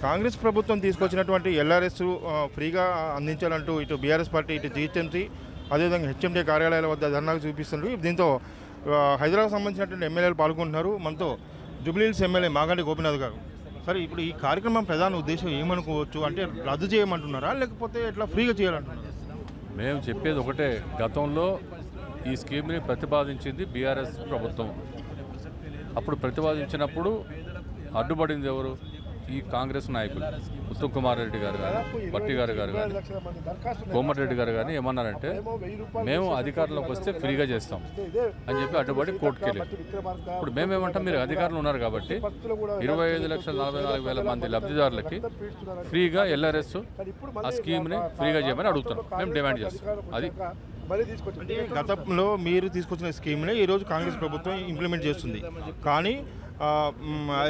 కాంగ్రెస్ ప్రభుత్వం తీసుకొచ్చినటువంటి ఎల్ఆర్ఎస్ ఫ్రీగా అందించాలంటూ ఇటు బీఆర్ఎస్ పార్టీ ఇటు జీహెచ్ఎంసీ అదేవిధంగా హెచ్ఎండీ కార్యాలయాల వద్ద ధర్నాకు చూపిస్తున్నారు. దీంతో హైదరాబాద్ సంబంధించినటువంటి ఎమ్మెల్యేలు పాల్గొంటున్నారు. మనతో జూబ్లీహిల్స్ ఎమ్మెల్యే మాగంటి గోపీనాథ్ గారు. సరే, ఇప్పుడు ఈ కార్యక్రమం ప్రధాన ఉద్దేశం ఏమనుకోవచ్చు? అంటే రద్దు చేయమంటున్నారా లేకపోతే ఎట్లా ఫ్రీగా చేయాలంటున్నారా? మేము చెప్పేది ఒకటే, గతంలో ఈ స్కీమ్ని ప్రతిపాదించింది బీఆర్ఎస్ ప్రభుత్వం. అప్పుడు ప్రతిపాదించినప్పుడు అడ్డుపడింది ఎవరు? ఈ కాంగ్రెస్ నాయకులు ఉత్తమ్ కుమార్ రెడ్డి గారు కానీ, భట్టి గారు కానీ, కోమటిరెడ్డి గారు కానీ ఏమన్నారంటే మేము అధికారంలోకి వస్తే ఫ్రీగా చేస్తాం అని చెప్పి అడ్డుపడి కోర్టుకి వెళ్ళారు. ఇప్పుడు మేమేమంటాం, మీరు అధికారంలో ఉన్నారు కాబట్టి 25,44,000 మంది లబ్ధిదారులకి ఫ్రీగా ఎల్ఆర్ఎస్ ఆ స్కీమ్ని ఫ్రీగా చేయమని అడుగుతున్నాం. మేము డిమాండ్ చేస్తాం. అది గతంలో మీరు తీసుకొచ్చిన స్కీమ్ని ఈరోజు కాంగ్రెస్ ప్రభుత్వం ఇంప్లిమెంట్ చేస్తుంది. కానీ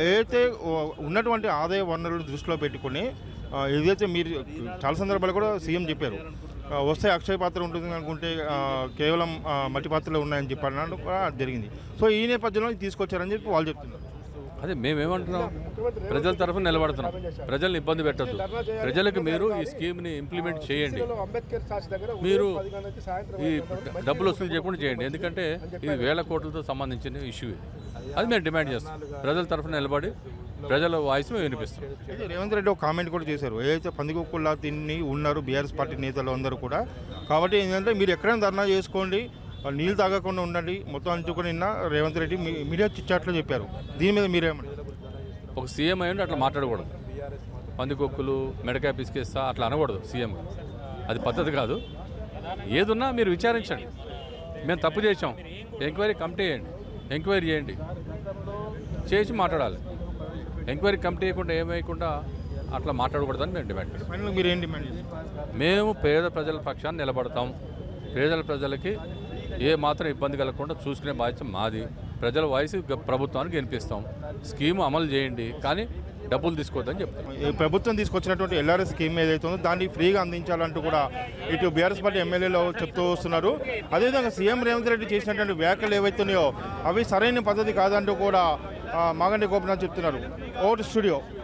ఏదైతే ఉన్నటువంటి ఆదాయ వనరులను దృష్టిలో పెట్టుకుని ఏదైతే మీరు చాలా సందర్భాలు కూడా సీఎం చెప్పారు, వస్తే అక్షయ పాత్ర ఉంటుంది అనుకుంటే కేవలం మట్టి పాత్రలు ఉన్నాయని చెప్పడం కూడా జరిగింది. సో ఈ నేపథ్యంలో తీసుకొచ్చారని చెప్పి వాళ్ళు చెప్తున్నారు. అదే మేమేమంటున్నాం, ప్రజల తరఫున నిలబడుతున్నాం. ప్రజల్ని ఇబ్బంది పెట్టద్దు. ప్రజలకు మీరు ఈ స్కీమ్ని ఇంప్లిమెంట్ చేయండి. మీరు ఈ డబ్బులు వసూలు చేయకుండా చేయండి. ఎందుకంటే ఇది వేల కోట్లతో సంబంధించిన ఇష్యూ. అది మేము డిమాండ్ చేస్తాం. ప్రజల తరఫున నిలబడి ప్రజల వాయిస్ మేము వినిపిస్తాం. రేవంత్ రెడ్డి ఒక కామెంట్ కూడా చేశారు, ఏదైతే పందికొక్కుల్లా తిని ఉన్నారు బీఆర్ఎస్ పార్టీ నేతలు అందరూ కూడా. కాబట్టి ఏంటంటే మీరు ఎక్కడైనా ధర్నా చేసుకోండి, నీళ్ళు తాగకుండా ఉండండి మొత్తం అంచుకొని నిన్న రేవంత్ రెడ్డి మీడియా చిట్చాట్లో చెప్పారు. దీని మీద మీరేమంటారు? ఒక సీఎం అయ్యండి అట్లా మాట్లాడకూడదు. పందికొక్కులు మెడకాయ పిసికేస్తా అట్లా అనకూడదు సీఎం. అది పద్ధతి కాదు. ఏదున్నా మీరు విచారించండి. మేము తప్పు చేసాం, ఎంక్వైరీ కమిటీ చేయండి, ఎంక్వైరీ చేయండి, చేసి మాట్లాడాలి. ఎంక్వైరీ కమిటీ చేయకుండా ఏమేయకుండా అట్లా మాట్లాడకూడదని మేము డిమాండ్ చేస్తాం. మీరు ఏం డిమాండ్ చేస్తారు? మేము పేద ప్రజల పక్షాన్ని నిలబడతాం. ప్రజలకి ఏ మాత్రం ఇబ్బంది కలగకుండా చూసుకునే బాధ్యత మాది. ప్రజల వాయిస్ ప్రభుత్వానికి వినిపిస్తాం. స్కీము అమలు చేయండి, కానీ డబ్బులు తీసుకోవద్దని చెప్తాం. ప్రభుత్వం తీసుకొచ్చినటువంటి ఎల్ఆర్ఎస్ స్కీమ్ ఏదైతే ఉందో దాన్ని ఫ్రీగా అందించాలంటూ కూడా ఇటు బీఆర్ఎస్ పార్టీ ఎమ్మెల్యేలు చెప్తూ వస్తున్నారు. అదేవిధంగా సీఎం రేవంత్ రెడ్డి చేసినటువంటి వ్యాఖ్యలు ఏవైతున్నాయో అవి సరైన పద్ధతి కాదంటూ కూడా మాగంటి గోపీనాథ్ చెప్తున్నారు. Over to studio.